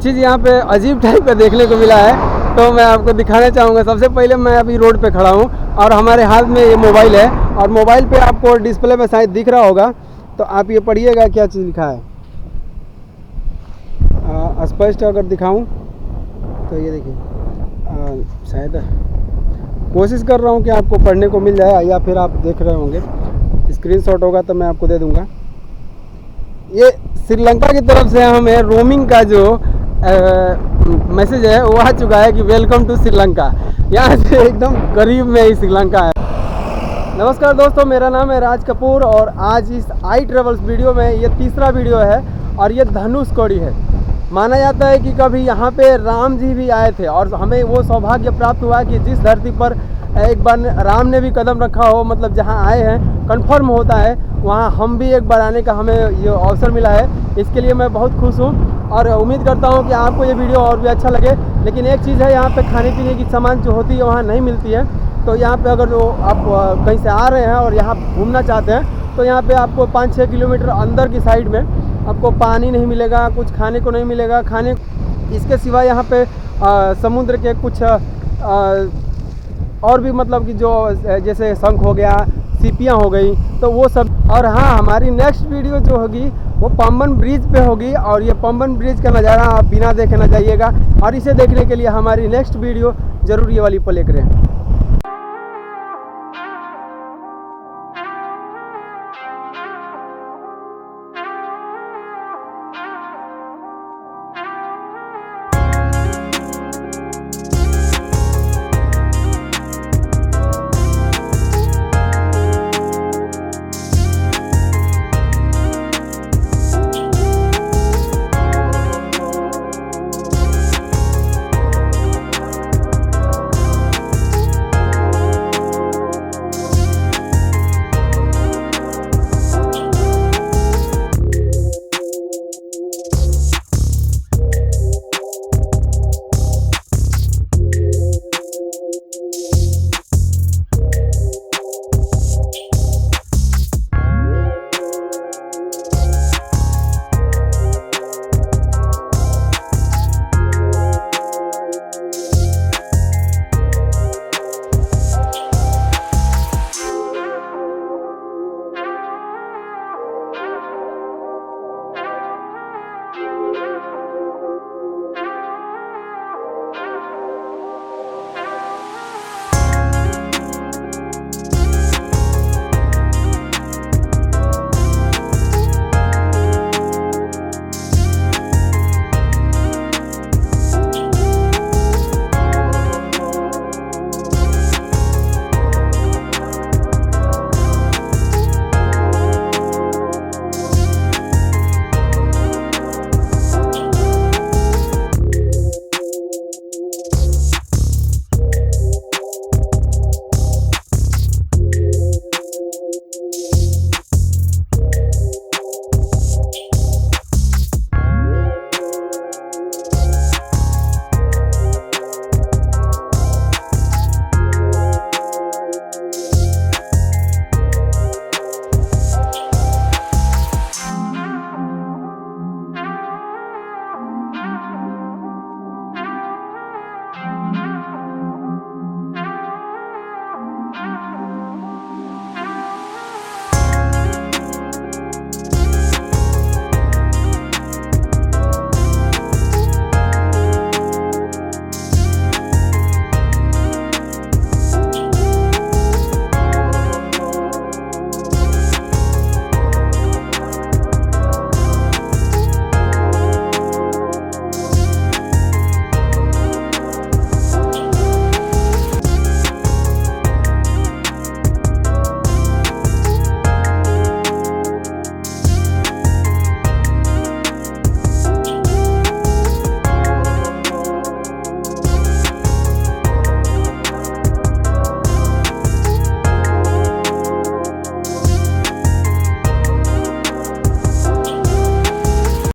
चीज़ यहाँ पे अजीब टाइप का देखने को मिला है, तो मैं आपको दिखाना चाहूँगा। सबसे पहले मैं अभी रोड पे खड़ा हूँ और हमारे हाथ में ये मोबाइल है, और मोबाइल पे आपको डिस्प्ले में शायद दिख रहा होगा, तो आप ये पढ़िएगा क्या चीज़ लिखा है। स्पष्ट अगर दिखाऊं तो ये देखिए, शायद कोशिश कर रहा हूँ कि आपको पढ़ने को मिल जाए, या फिर आप देख रहे होंगे, स्क्रीनशॉट होगा तो मैं आपको दे दूँगा। ये श्रीलंका की तरफ से हमें रोमिंग का जो मैसेज है वो आ चुका है कि वेलकम टू श्रीलंका। यहाँ से एकदम करीब में ही श्रीलंका है। नमस्कार दोस्तों, मेरा नाम है राजकपूर और आज इस आई ट्रेवल्स वीडियो में ये तीसरा वीडियो है और ये धनुषकोडी है। माना जाता है कि कभी यहाँ पे राम जी भी आए थे और हमें वो सौभाग्य प्राप्त हुआ कि जिस धरती पर एक बार राम ने भी कदम रखा हो, मतलब जहाँ आए हैं कंफर्म होता है, वहाँ हम भी एक बार आने का हमें ये अवसर मिला है। इसके लिए मैं बहुत खुश हूँ और उम्मीद करता हूँ कि आपको ये वीडियो और भी अच्छा लगे। लेकिन एक चीज़ है, यहाँ पे खाने पीने की सामान जो होती है वहाँ नहीं मिलती है। तो यहाँ पे अगर जो आप कहीं से आ रहे हैं और यहाँ घूमना चाहते हैं तो यहाँ पे आपको 5-6 किलोमीटर अंदर की साइड में आपको पानी नहीं मिलेगा, कुछ खाने को नहीं मिलेगा। इसके सिवा यहाँ पे समुद्र के कुछ और भी, मतलब कि जो जैसे शंख हो गया, सीपियाँ हो गई, तो वो सब। और हाँ, हमारी नेक्स्ट वीडियो जो होगी वो पंबन ब्रिज पे होगी, और ये पंबन ब्रिज का नज़ारा आप बिना देखे न जाइएगा। और इसे देखने के लिए हमारी नेक्स्ट वीडियो ज़रूर ये वाली प्ले करें।